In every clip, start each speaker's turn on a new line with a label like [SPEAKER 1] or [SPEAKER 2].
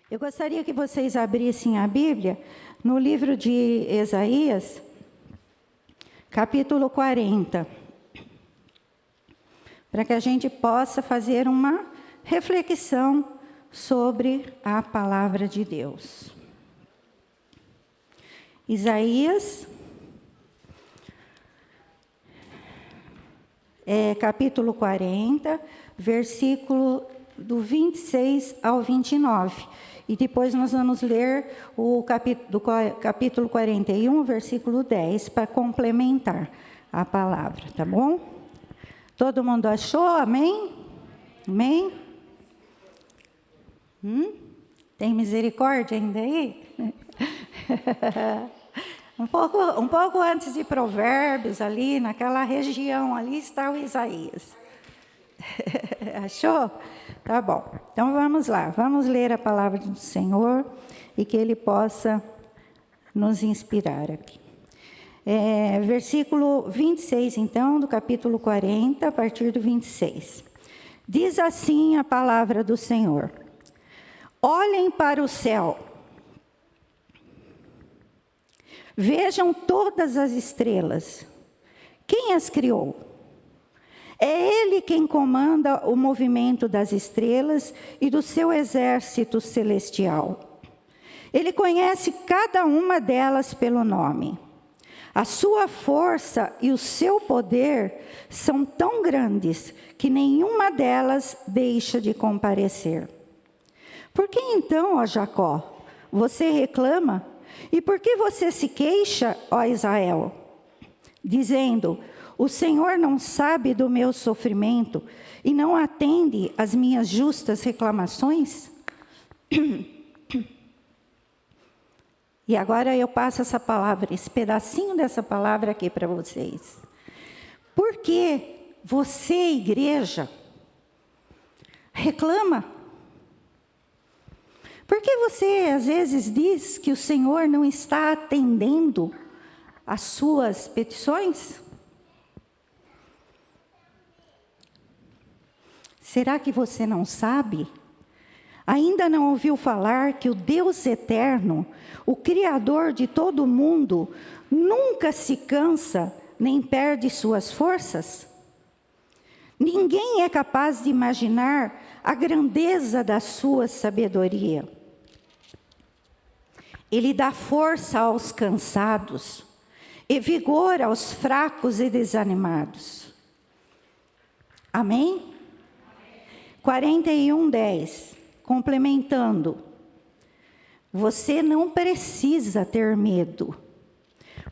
[SPEAKER 1] Eu gostaria que vocês abrissem a Bíblia no livro de Isaías, capítulo 40, para que a gente possa fazer uma reflexão sobre a palavra de Deus. Isaías, capítulo 40, versículo do 26 ao 29. E depois nós vamos ler o capítulo 41, versículo 10, para complementar a palavra, tá bom? Todo mundo achou? Amém? Amém? Tem misericórdia ainda aí? Um pouco antes de Provérbios, ali, naquela região, ali está o Isaías. Achou? Tá bom. Então vamos lá, vamos ler a palavra do Senhor e que Ele possa nos inspirar aqui. Versículo 26, então, do capítulo 40, a partir do 26. Diz assim a palavra do Senhor: olhem para o céu, vejam todas as estrelas. Quem as criou? É Ele quem comanda o movimento das estrelas e do seu exército celestial. Ele conhece cada uma delas pelo nome. A sua força e o seu poder são tão grandes que nenhuma delas deixa de comparecer. Por que então, ó Jacó, você reclama? E por que você se queixa, ó Israel? Dizendo: o Senhor não sabe do meu sofrimento e não atende às minhas justas reclamações? E agora eu passo essa palavra, esse pedacinho dessa palavra aqui para vocês. Por que você, igreja, reclama? Por que você às vezes diz que o Senhor não está atendendo às suas petições? Será que você não sabe? Ainda não ouviu falar que o Deus eterno, o Criador de todo o mundo, nunca se cansa nem perde suas forças? Ninguém é capaz de imaginar a grandeza da sua sabedoria. Ele dá força aos cansados e vigor aos fracos e desanimados. Amém? 41:10, complementando. Você não precisa ter medo,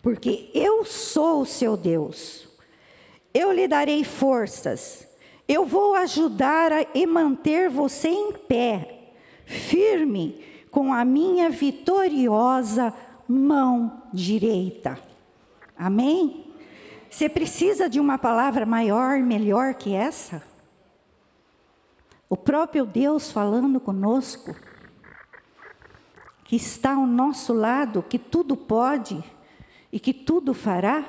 [SPEAKER 1] porque eu sou o seu Deus. Eu lhe darei forças. Eu vou ajudar e manter você em pé, firme, com a minha vitoriosa mão direita. Amém? Você precisa de uma palavra maior e melhor que essa? O próprio Deus falando conosco, que está ao nosso lado, que tudo pode e que tudo fará.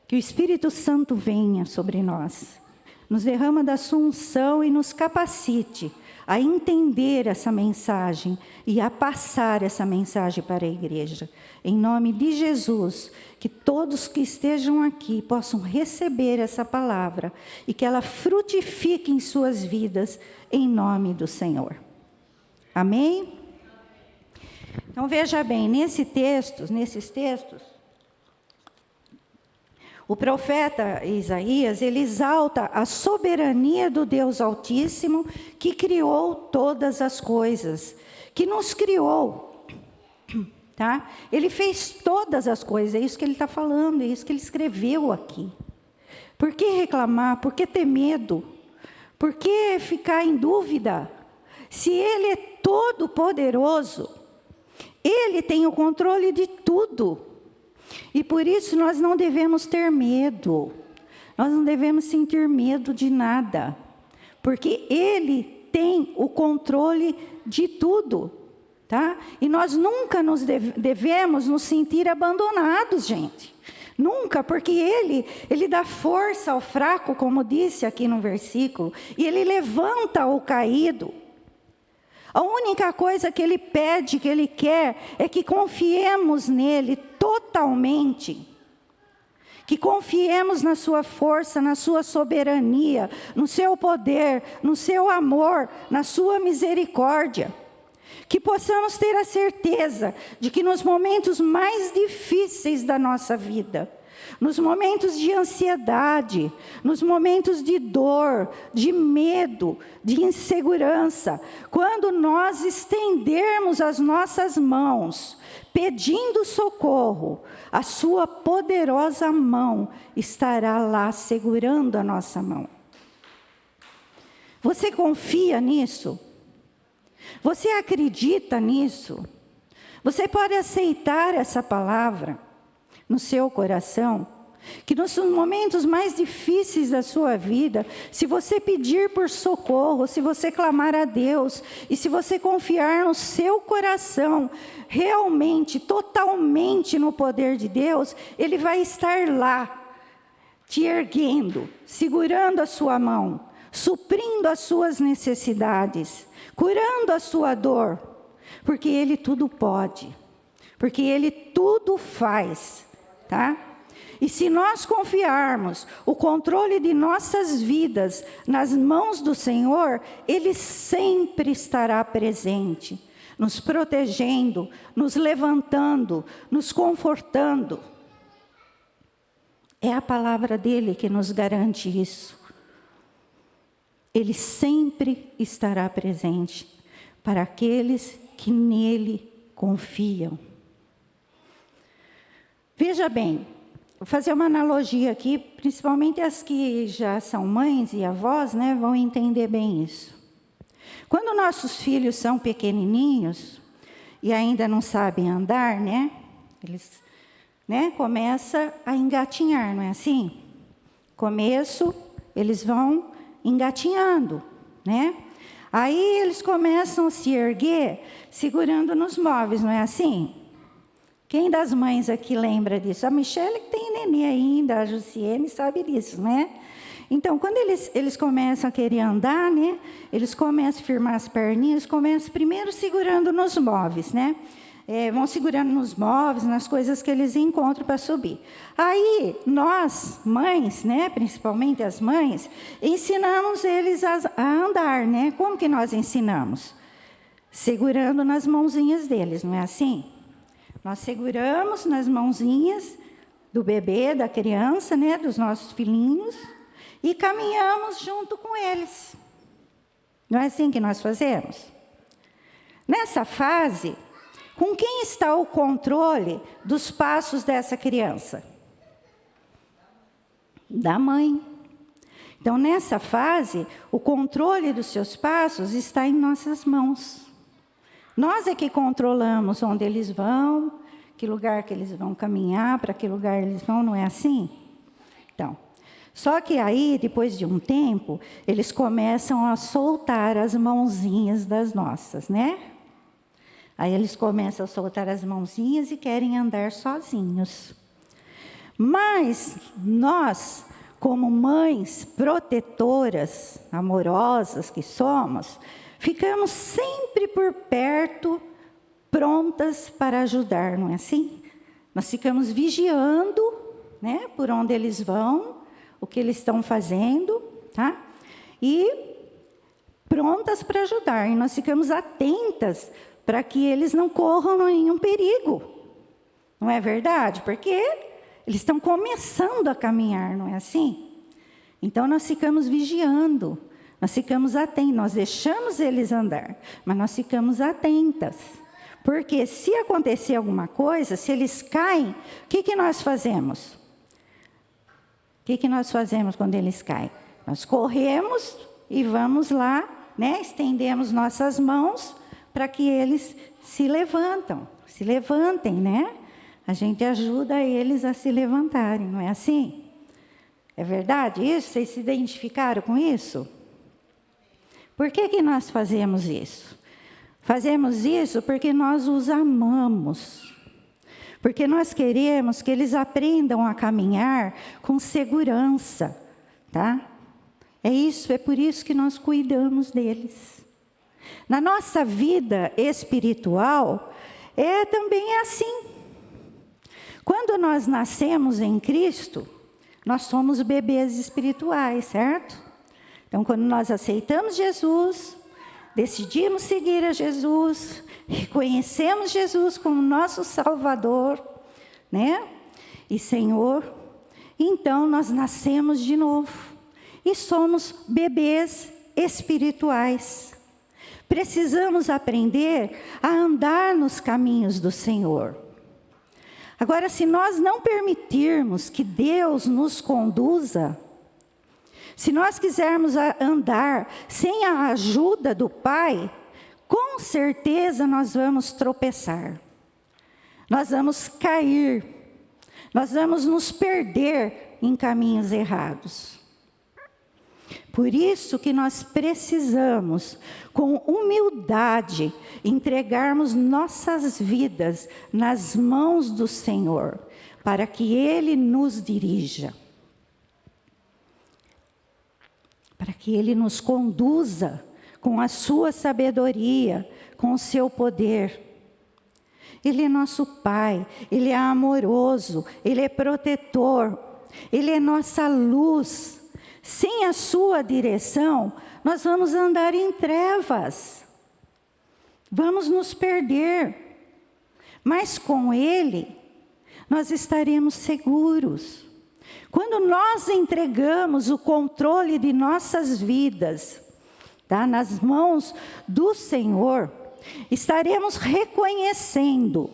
[SPEAKER 1] Que o Espírito Santo venha sobre nós, nos derrama da sua unção e nos capacite a entender essa mensagem e a passar essa mensagem para a igreja. Em nome de Jesus, que todos que estejam aqui possam receber essa palavra e que ela frutifique em suas vidas, em nome do Senhor. Amém? Então veja bem, nesses textos, o profeta Isaías, ele exalta a soberania do Deus Altíssimo, que criou todas as coisas, que nos criou, tá? Ele fez todas as coisas, é isso que ele está falando, é isso que ele escreveu aqui. Por que reclamar? Por que ter medo? Por que ficar em dúvida? Se ele é todo poderoso, ele tem o controle de tudo. E por isso nós não devemos ter medo, nós não devemos sentir medo de nada, porque Ele tem o controle de tudo, tá? E nós nunca devemos nos sentir abandonados, gente. Nunca, porque Ele dá força ao fraco, como disse aqui no versículo, e Ele levanta o caído. A única coisa que Ele pede, que Ele quer, é que confiemos nele totalmente. Que confiemos na sua força, na sua soberania, no seu poder, no seu amor, na sua misericórdia. Que possamos ter a certeza de que nos momentos mais difíceis da nossa vida, nos momentos de ansiedade, nos momentos de dor, de medo, de insegurança, quando nós estendermos as nossas mãos, pedindo socorro, a sua poderosa mão estará lá segurando a nossa mão. Você confia nisso? Você acredita nisso? Você pode aceitar essa palavra no seu coração? Que nos momentos mais difíceis da sua vida, se você pedir por socorro, se você clamar a Deus, e se você confiar no seu coração, realmente, totalmente no poder de Deus, Ele vai estar lá, te erguendo, segurando a sua mão, suprindo as suas necessidades, curando a sua dor, porque Ele tudo pode, porque Ele tudo faz, tá? E se nós confiarmos o controle de nossas vidas nas mãos do Senhor, Ele sempre estará presente, nos protegendo, nos levantando, nos confortando. É a palavra dele que nos garante isso. Ele sempre estará presente para aqueles que nele confiam. Veja bem, vou fazer uma analogia aqui, principalmente as que já são mães e avós, né, vão entender bem isso. Quando nossos filhos são pequenininhos e ainda não sabem andar, né, eles, né, começam a engatinhar, não é assim? Começo, eles vão engatinhando, né? Aí eles começam a se erguer segurando nos móveis, não é assim? Quem das mães aqui lembra disso? A Michelle que tem neném ainda, a Jussiene sabe disso, né? Então, quando eles começam a querer andar, né? Eles começam a firmar as perninhas, começam primeiro segurando nos móveis, né? Vão segurando nos móveis, nas coisas que eles encontram para subir. Aí, nós, mães, né? Principalmente as mães, ensinamos eles a andar, né? Como que nós ensinamos? Segurando nas mãozinhas deles, não é assim? Nós seguramos nas mãozinhas do bebê, da criança, né, dos nossos filhinhos, e caminhamos junto com eles. Não é assim que nós fazemos? Nessa fase, com quem está o controle dos passos dessa criança? Da mãe. Então, nessa fase, o controle dos seus passos está em nossas mãos. Nós é que controlamos onde eles vão, que lugar que eles vão caminhar, para que lugar eles vão, não é assim? Então, só que aí, depois de um tempo, eles começam a soltar as mãozinhas das nossas, né? Aí eles começam a soltar as mãozinhas e querem andar sozinhos. Mas nós, como mães protetoras, amorosas que somos, ficamos sempre por perto, prontas para ajudar, não é assim? Nós ficamos vigiando, né, por onde eles vão, o que eles estão fazendo, tá? E prontas para ajudar. E nós ficamos atentas para que eles não corram nenhum perigo. Não é verdade? Porque eles estão começando a caminhar, não é assim? Então nós ficamos vigiando. Nós ficamos atentos, nós deixamos eles andar, mas nós ficamos atentas. Porque se acontecer alguma coisa, se eles caem, o que nós fazemos? O que nós fazemos quando eles caem? Nós corremos e vamos lá, né? Estendemos nossas mãos para que eles se levantem, né? A gente ajuda eles a se levantarem, não é assim? É verdade isso? Vocês se identificaram com isso? Por que nós fazemos isso? Fazemos isso porque nós os amamos. Porque nós queremos que eles aprendam a caminhar com segurança, tá? É por isso que nós cuidamos deles. Na nossa vida espiritual, também é assim. Quando nós nascemos em Cristo, nós somos bebês espirituais, certo? Então, quando nós aceitamos Jesus, decidimos seguir a Jesus, reconhecemos Jesus como nosso Salvador, né? E Senhor, então nós nascemos de novo e somos bebês espirituais. Precisamos aprender a andar nos caminhos do Senhor. Agora, se nós não permitirmos que Deus nos conduza, se nós quisermos andar sem a ajuda do Pai, com certeza nós vamos tropeçar. Nós vamos cair. Nós vamos nos perder em caminhos errados. Por isso que nós precisamos, com humildade, entregarmos nossas vidas nas mãos do Senhor, para que Ele nos dirija. Para que Ele nos conduza com a sua sabedoria, com o seu poder. Ele é nosso Pai, Ele é amoroso, Ele é protetor, Ele é nossa luz. Sem a sua direção, nós vamos andar em trevas, vamos nos perder. Mas com Ele, nós estaremos seguros. Quando nós entregamos o controle de nossas vidas, tá, nas mãos do Senhor, estaremos reconhecendo,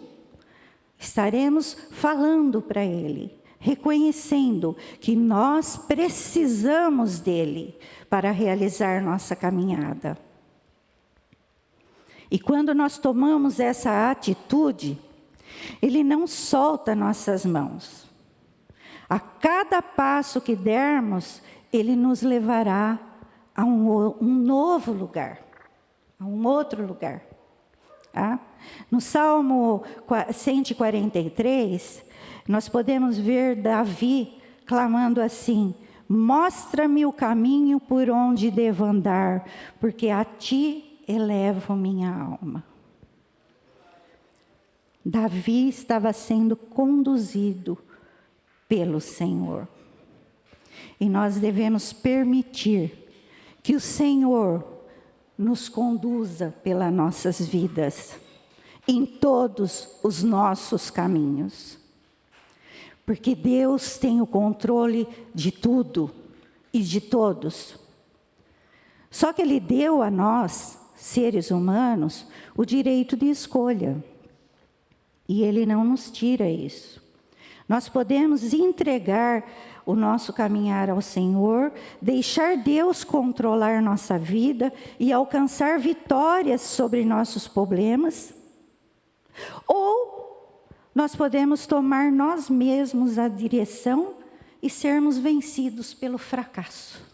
[SPEAKER 1] estaremos falando para Ele, reconhecendo que nós precisamos dEle para realizar nossa caminhada. E quando nós tomamos essa atitude, Ele não solta nossas mãos. A cada passo que dermos, Ele nos levará a um novo lugar, a um outro lugar. Tá? No Salmo 143, nós podemos ver Davi clamando assim: mostra-me o caminho por onde devo andar, porque a Ti elevo minha alma. Davi estava sendo conduzido pelo Senhor. E nós devemos permitir que o Senhor nos conduza pelas nossas vidas, em todos os nossos caminhos. Porque Deus tem o controle de tudo e de todos. Só que Ele deu a nós, seres humanos, o direito de escolha. E Ele não nos tira isso. Nós podemos entregar o nosso caminhar ao Senhor, deixar Deus controlar nossa vida e alcançar vitórias sobre nossos problemas. Ou nós podemos tomar nós mesmos a direção e sermos vencidos pelo fracasso.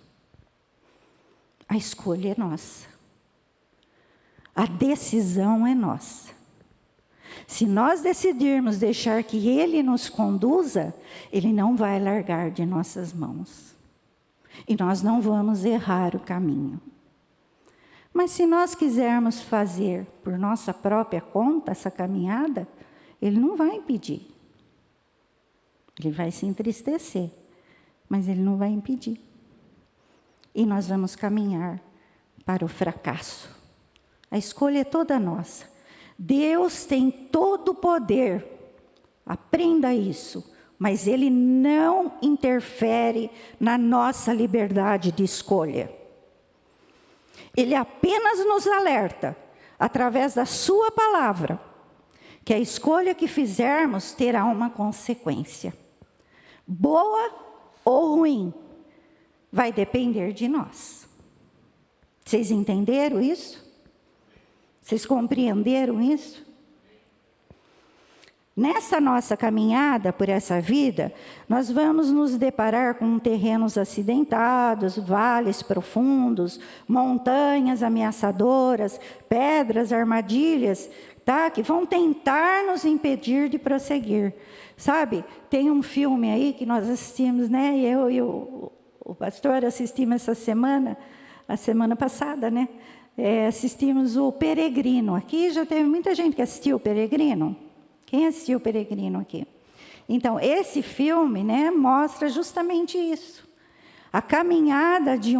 [SPEAKER 1] A escolha é nossa. A decisão é nossa. Se nós decidirmos deixar que Ele nos conduza, Ele não vai largar de nossas mãos. E nós não vamos errar o caminho. Mas se nós quisermos fazer por nossa própria conta essa caminhada, Ele não vai impedir. Ele vai se entristecer, mas Ele não vai impedir. E nós vamos caminhar para o fracasso. A escolha é toda nossa. Deus tem todo o poder, aprenda isso, mas Ele não interfere na nossa liberdade de escolha. Ele apenas nos alerta, através da sua palavra, que a escolha que fizermos terá uma consequência. Boa ou ruim, vai depender de nós. Vocês entenderam isso? Vocês compreenderam isso? Nessa nossa caminhada por essa vida, nós vamos nos deparar com terrenos acidentados, vales profundos, montanhas ameaçadoras, pedras, armadilhas, tá? Que vão tentar nos impedir de prosseguir. Sabe, tem um filme aí que nós assistimos, né? Eu e o pastor assistimos essa semana, a semana passada, né? assistimos o Peregrino. Aqui já teve muita gente que assistiu o Peregrino. Quem assistiu o Peregrino aqui? Então, esse filme, né, mostra justamente isso. A caminhada de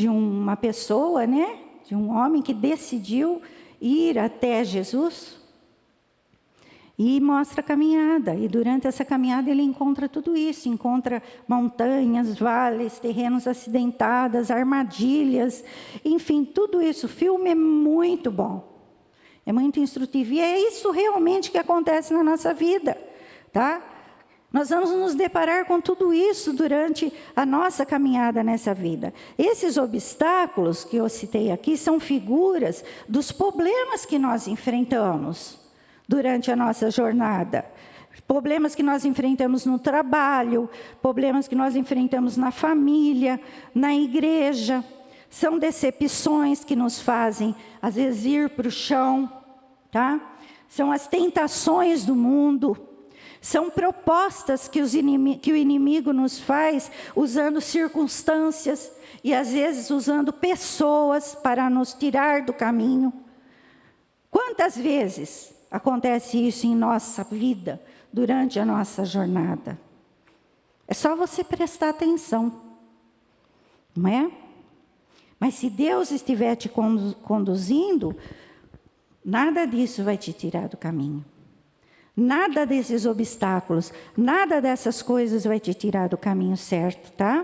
[SPEAKER 1] uma pessoa, né, de um homem que decidiu ir até Jesus. E mostra a caminhada. E durante essa caminhada ele encontra tudo isso. Encontra montanhas, vales, terrenos acidentados, armadilhas. Enfim, tudo isso. O filme é muito bom. É muito instrutivo. E é isso realmente que acontece na nossa vida. Tá? Nós vamos nos deparar com tudo isso durante a nossa caminhada nessa vida. Esses obstáculos que eu citei aqui são figuras dos problemas que nós enfrentamos durante a nossa jornada. Problemas que nós enfrentamos no trabalho, problemas que nós enfrentamos na família, na igreja. São decepções que nos fazem, às vezes, ir para o chão. Tá? São as tentações do mundo. São propostas que o inimigo nos faz usando circunstâncias e, às vezes, usando pessoas para nos tirar do caminho. Quantas vezes acontece isso em nossa vida, durante a nossa jornada? É só você prestar atenção, não é? Mas se Deus estiver te conduzindo, nada disso vai te tirar do caminho. Nada desses obstáculos, nada dessas coisas vai te tirar do caminho certo, tá?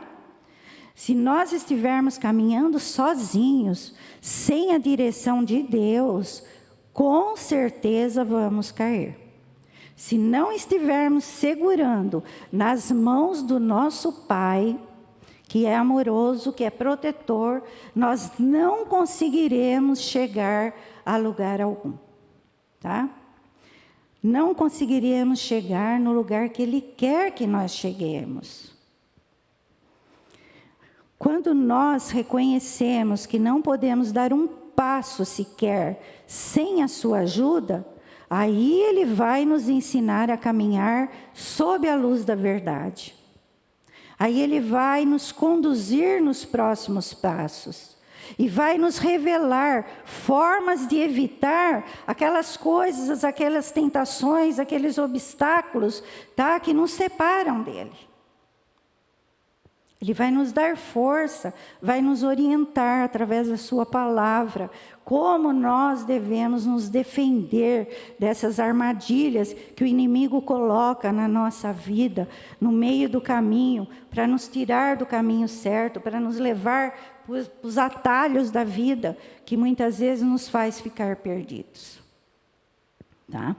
[SPEAKER 1] Se nós estivermos caminhando sozinhos, sem a direção de Deus, com certeza vamos cair. Se não estivermos segurando nas mãos do nosso Pai, que é amoroso, que é protetor, nós não conseguiremos chegar a lugar algum, tá? Não conseguiríamos chegar no lugar que Ele quer que nós cheguemos. Quando nós reconhecemos que não podemos dar um passo sequer sem a sua ajuda, aí Ele vai nos ensinar a caminhar sob a luz da verdade. Aí Ele vai nos conduzir nos próximos passos. E vai nos revelar formas de evitar aquelas coisas, aquelas tentações, aqueles obstáculos, tá, que nos separam dele. Ele vai nos dar força, vai nos orientar através da sua palavra, como nós devemos nos defender dessas armadilhas que o inimigo coloca na nossa vida, no meio do caminho, para nos tirar do caminho certo, para nos levar para os atalhos da vida, que muitas vezes nos faz ficar perdidos. Tá?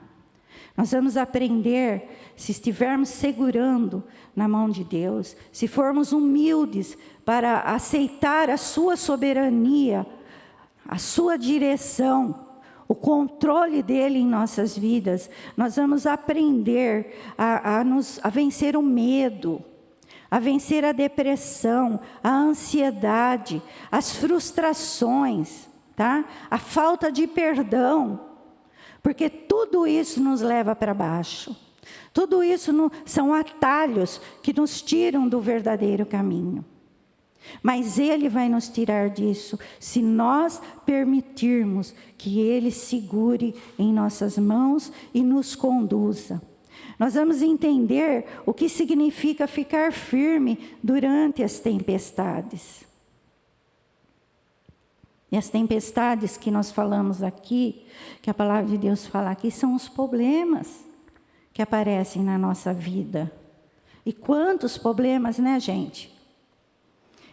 [SPEAKER 1] Nós vamos aprender, se estivermos segurando na mão de Deus, se formos humildes para aceitar a sua soberania, a sua direção, o controle dele em nossas vidas, nós vamos aprender a vencer o medo, a vencer a depressão, a ansiedade, as frustrações, tá? A falta de perdão, porque tudo isso nos leva para baixo. Tudo isso são atalhos que nos tiram do verdadeiro caminho. Mas Ele vai nos tirar disso se nós permitirmos que Ele segure em nossas mãos e nos conduza. Nós vamos entender o que significa ficar firme durante as tempestades. E as tempestades que nós falamos aqui, que a palavra de Deus fala aqui, são os problemas que aparecem na nossa vida. E quantos problemas, né, gente?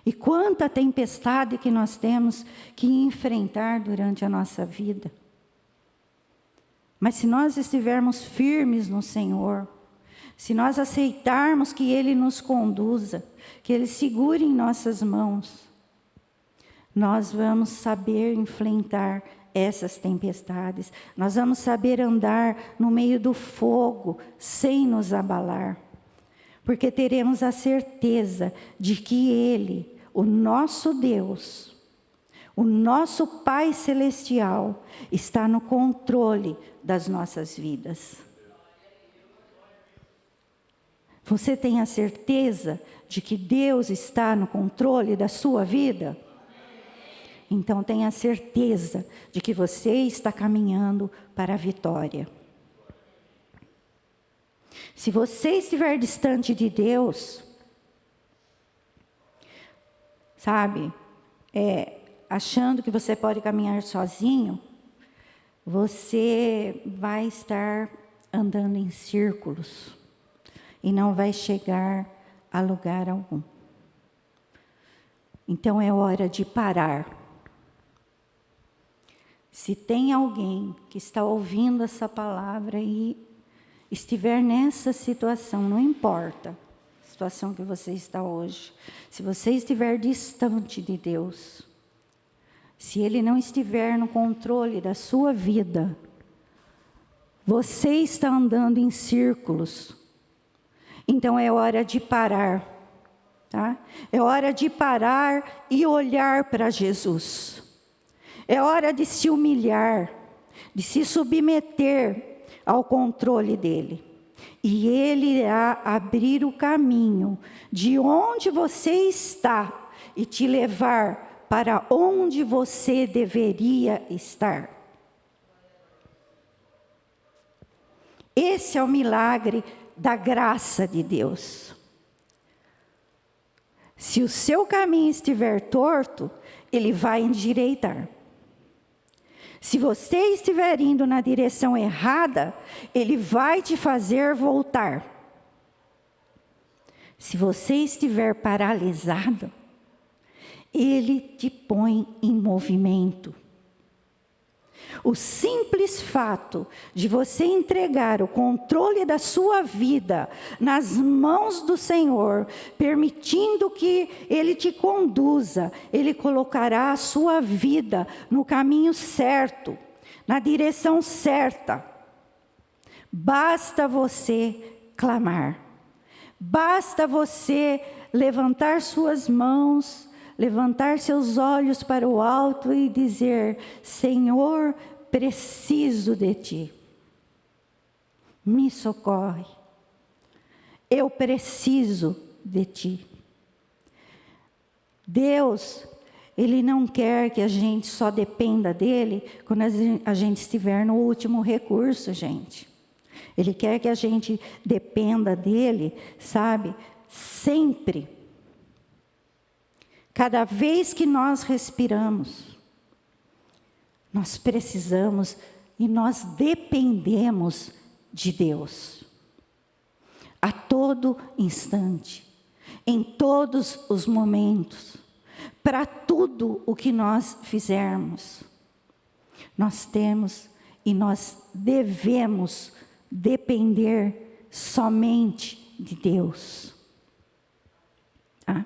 [SPEAKER 1] E quanta tempestade que nós temos que enfrentar durante a nossa vida. Mas se nós estivermos firmes no Senhor, se nós aceitarmos que Ele nos conduza, que Ele segure em nossas mãos, nós vamos saber enfrentar essas tempestades. Nós vamos saber andar no meio do fogo sem nos abalar. Porque teremos a certeza de que Ele, o nosso Deus, o nosso Pai Celestial, está no controle das nossas vidas. Você tem a certeza de que Deus está no controle da sua vida? Então tenha certeza de que você está caminhando para a vitória. Se você estiver distante de Deus, sabe, achando que você pode caminhar sozinho, você vai estar andando em círculos e não vai chegar a lugar algum. Então é hora de parar. Se tem alguém que está ouvindo essa palavra e estiver nessa situação, não importa a situação que você está hoje, se você estiver distante de Deus, se Ele não estiver no controle da sua vida, você está andando em círculos, então é hora de parar, tá? É hora de parar e olhar para Jesus. É hora de se humilhar, de se submeter ao controle dele. E ele irá abrir o caminho de onde você está e te levar para onde você deveria estar. Esse é o milagre da graça de Deus. Se o seu caminho estiver torto, ele vai endireitar. Se você estiver indo na direção errada, ele vai te fazer voltar. Se você estiver paralisado, ele te põe em movimento. O simples fato de você entregar o controle da sua vida nas mãos do Senhor, permitindo que Ele te conduza, Ele colocará a sua vida no caminho certo, na direção certa. Basta você clamar, basta você levantar suas mãos, levantar seus olhos para o alto e dizer: Senhor, preciso de Ti. Me socorre. Eu preciso de Ti. Deus, Ele não quer que a gente só dependa dEle quando a gente estiver no último recurso, gente. Ele quer que a gente dependa dEle, sabe, sempre. Cada vez que nós respiramos, nós precisamos e nós dependemos de Deus. A todo instante, em todos os momentos, para tudo o que nós fizermos, nós temos e nós devemos depender somente de Deus. Tá?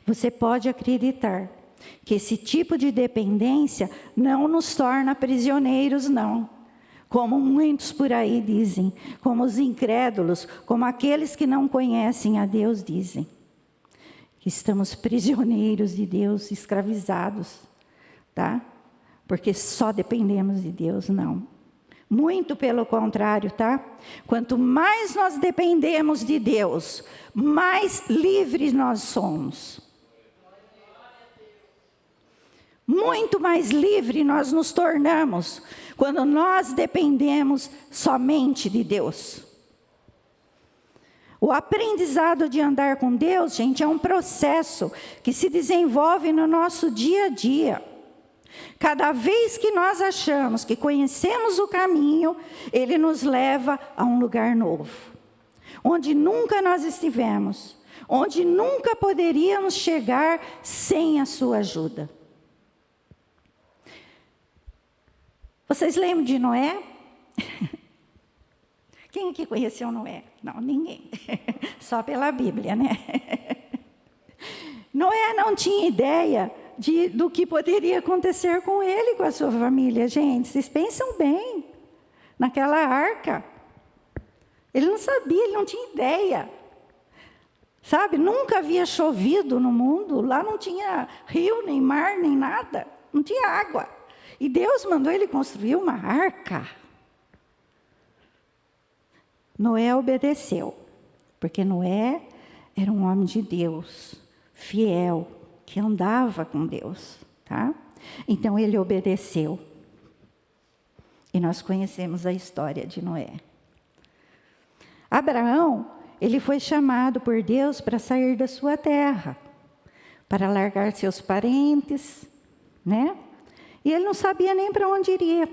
[SPEAKER 1] Você pode acreditar que esse tipo de dependência não nos torna prisioneiros, não. Como muitos por aí dizem, como os incrédulos, como aqueles que não conhecem a Deus dizem. Que estamos prisioneiros de Deus, escravizados, tá? Porque só dependemos de Deus, não. Muito pelo contrário, tá? Quanto mais nós dependemos de Deus, mais livres nós somos. Muito mais livre nós nos tornamos quando nós dependemos somente de Deus. O aprendizado de andar com Deus, gente, é um processo que se desenvolve no nosso dia a dia. Cada vez que nós achamos que conhecemos o caminho, ele nos leva a um lugar novo, onde nunca nós estivemos, onde nunca poderíamos chegar sem a sua ajuda. Vocês lembram de Noé? Quem aqui conheceu Noé? Não, ninguém. Só pela Bíblia, né? Noé não tinha ideia do que poderia acontecer com ele, com a sua família. Gente, vocês pensam bem naquela arca. Ele não sabia, ele não tinha ideia. Sabe, nunca havia chovido no mundo. Lá não tinha rio, nem mar, nem nada. Não tinha água. E Deus mandou ele construir uma arca. Noé obedeceu, porque Noé era um homem de Deus, fiel, que andava com Deus, tá? Então ele obedeceu. E nós conhecemos a história de Noé. Abraão, ele foi chamado por Deus para sair da sua terra, para largar seus parentes, né? E ele não sabia nem para onde iria.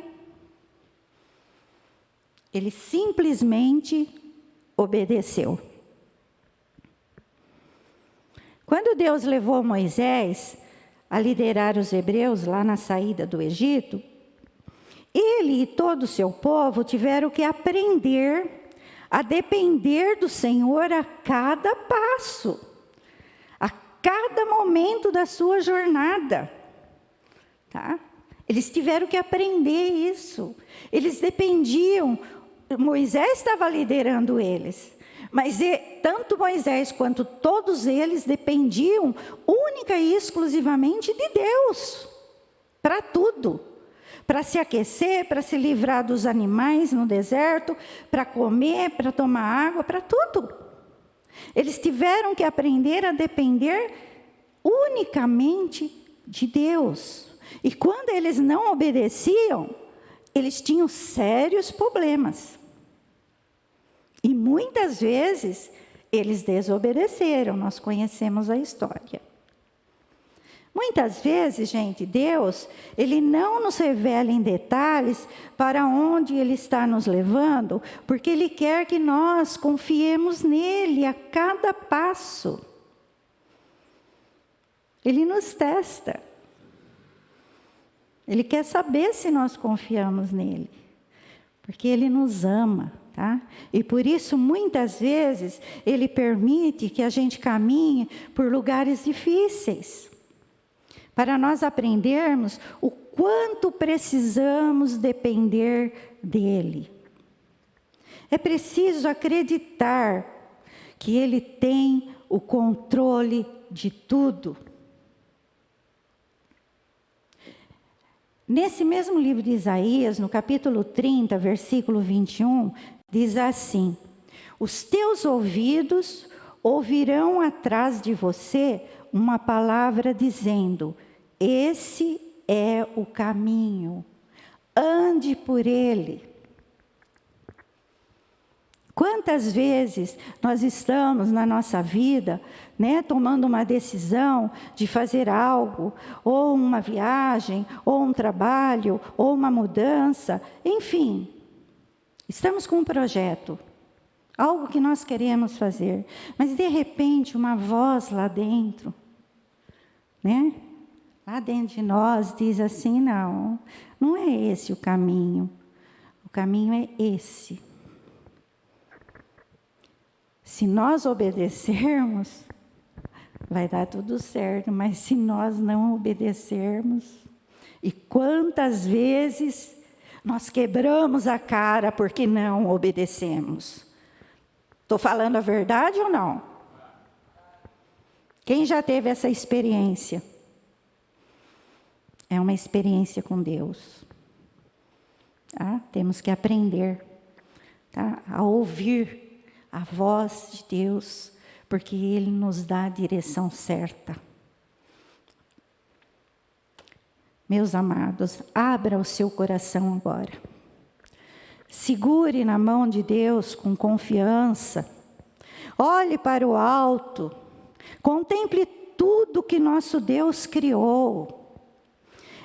[SPEAKER 1] Ele simplesmente obedeceu. Quando Deus levou Moisés a liderar os hebreus lá na saída do Egito, ele e todo o seu povo tiveram que aprender a depender do Senhor a cada passo, a cada momento da sua jornada, tá? Eles tiveram que aprender isso. Eles dependiam, Moisés estava liderando eles, mas tanto Moisés quanto todos eles dependiam única e exclusivamente de Deus, para tudo. Para se aquecer, para se livrar dos animais no deserto, para comer, para tomar água, para tudo. Eles tiveram que aprender a depender unicamente de Deus. E quando eles não obedeciam, eles tinham sérios problemas. E muitas vezes eles desobedeceram, nós conhecemos a história. Muitas vezes, gente, Deus, Ele não nos revela em detalhes para onde Ele está nos levando, porque Ele quer que nós confiemos nele a cada passo. Ele nos testa. Ele quer saber se nós confiamos nele, porque Ele nos ama, tá? E por isso, muitas vezes, Ele permite que a gente caminhe por lugares difíceis, para nós aprendermos o quanto precisamos depender dEle. É preciso acreditar que Ele tem o controle de tudo. Nesse mesmo livro de Isaías, no capítulo 30, versículo 21, diz assim: os teus ouvidos ouvirão atrás de você uma palavra dizendo: esse é o caminho, ande por ele. Quantas vezes nós estamos na nossa vida, né, tomando uma decisão de fazer algo, ou uma viagem, ou um trabalho, ou uma mudança, enfim, estamos com um projeto, algo que nós queremos fazer, mas de repente uma voz lá dentro, né, lá dentro de nós diz assim: não, não é esse o caminho é esse. Se nós obedecermos, vai dar tudo certo, mas se nós não obedecermos, e quantas vezes nós quebramos a cara porque não obedecemos? Estou falando a verdade ou não? Quem já teve essa experiência? É uma experiência com Deus. Tá? Temos que aprender, tá, a ouvir a voz de Deus, porque Ele nos dá a direção certa. Meus amados, abra o seu coração agora. Segure na mão de Deus com confiança. Olhe para o alto. Contemple tudo que nosso Deus criou.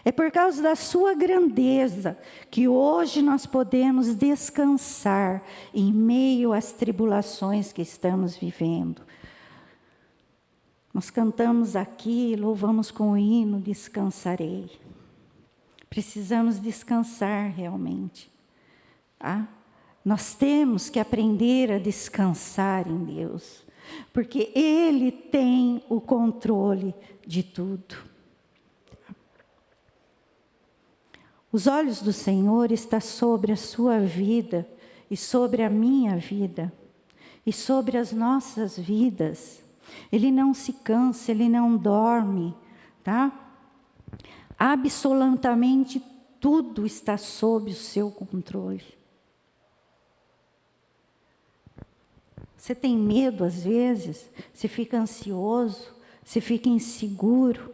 [SPEAKER 1] É por causa da sua grandeza que hoje nós podemos descansar em meio às tribulações que estamos vivendo. Nós cantamos aqui, louvamos com o hino, descansarei. Precisamos descansar realmente. Tá? Nós temos que aprender a descansar em Deus, porque Ele tem o controle de tudo. Os olhos do Senhor estão sobre a sua vida e sobre a minha vida e sobre as nossas vidas. Ele não se cansa, Ele não dorme, tá? Absolutamente tudo está sob o seu controle. Você tem medo às vezes, você fica ansioso, você fica inseguro.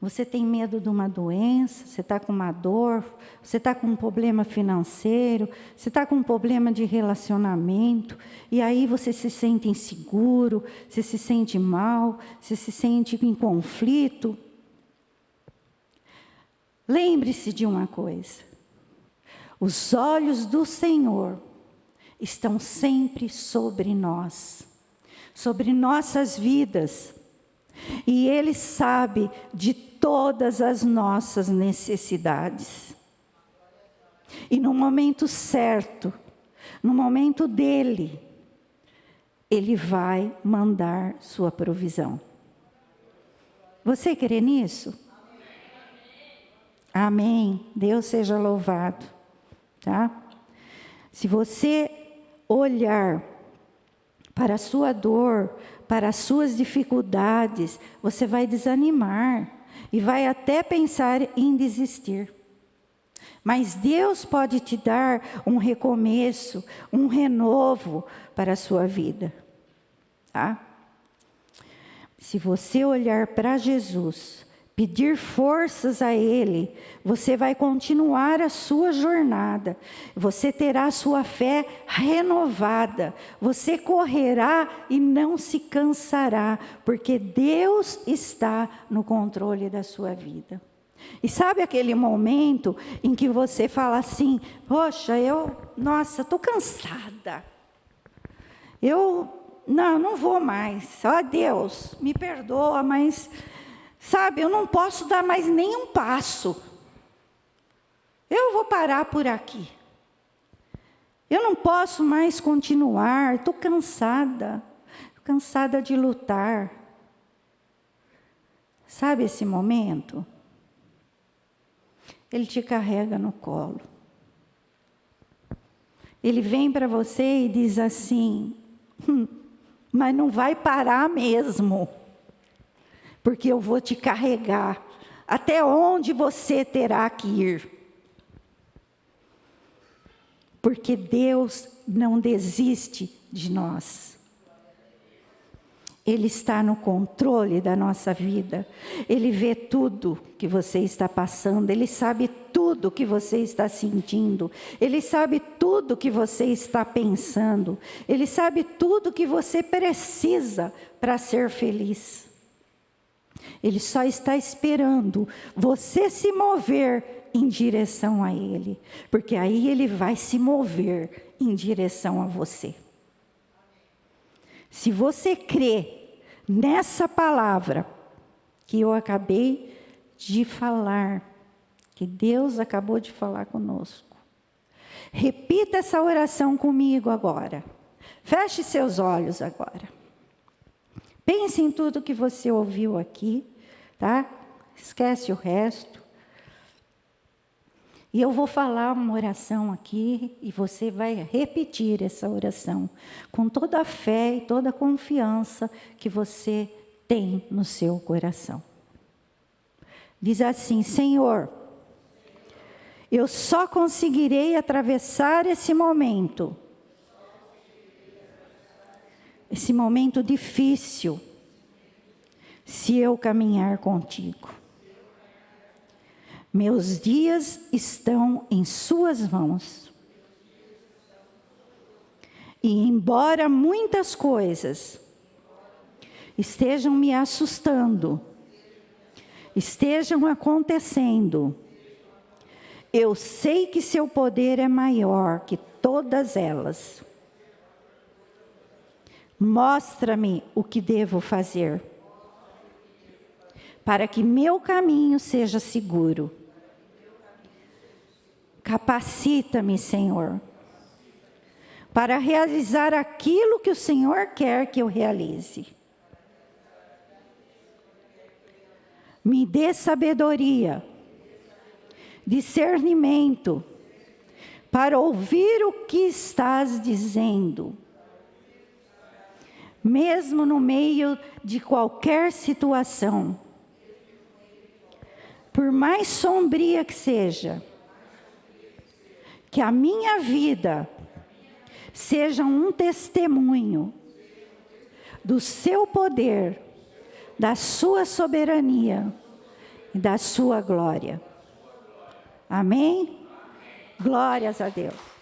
[SPEAKER 1] Você tem medo de uma doença, você está com uma dor, você está com um problema financeiro, você está com um problema de relacionamento, e aí você se sente inseguro, você se sente mal, você se sente em conflito. Lembre-se de uma coisa: os olhos do Senhor estão sempre sobre nós, sobre nossas vidas, e Ele sabe de todas as nossas necessidades. E no momento certo, no momento dEle, Ele vai mandar sua provisão. Você crê nisso? Amém. Deus seja louvado. Tá? Se você olhar para a sua dor, para as suas dificuldades, você vai desanimar e vai até pensar em desistir. Mas Deus pode te dar um recomeço, um renovo para a sua vida. Tá? Se você olhar para Jesus, pedir forças a Ele, você vai continuar a sua jornada, você terá a sua fé renovada, você correrá e não se cansará, porque Deus está no controle da sua vida. E sabe aquele momento em que você fala assim: poxa, estou cansada, não vou mais, ó Deus, me perdoa, mas... sabe, eu não posso dar mais nenhum passo. Eu vou parar por aqui. Eu não posso mais continuar, estou cansada de lutar. Sabe esse momento? Ele te carrega no colo. Ele vem para você e diz assim: mas não vai parar mesmo. Porque eu vou te carregar até onde você terá que ir. Porque Deus não desiste de nós. Ele está no controle da nossa vida. Ele vê tudo que você está passando. Ele sabe tudo que você está sentindo. Ele sabe tudo que você está pensando. Ele sabe tudo que você precisa para ser feliz. Ele só está esperando você se mover em direção a Ele, porque aí Ele vai se mover em direção a você. Se você crê nessa palavra que eu acabei de falar, que Deus acabou de falar conosco, repita essa oração comigo agora. Feche seus olhos agora. Pense em tudo que você ouviu aqui, tá? Esquece o resto. E eu vou falar uma oração aqui e você vai repetir essa oração com toda a fé e toda a confiança que você tem no seu coração. Diz assim: Senhor, eu só conseguirei atravessar esse momento difícil, se eu caminhar contigo. Meus dias estão em suas mãos. E embora muitas coisas estejam me assustando, estejam acontecendo, eu sei que seu poder é maior que todas elas. Mostra-me o que devo fazer, para que meu caminho seja seguro. Capacita-me, Senhor, para realizar aquilo que o Senhor quer que eu realize. Me dê sabedoria, discernimento, para ouvir o que estás dizendo. Mesmo no meio de qualquer situação, por mais sombria que seja, que a minha vida seja um testemunho do seu poder, da sua soberania e da sua glória. Amém? Glórias a Deus.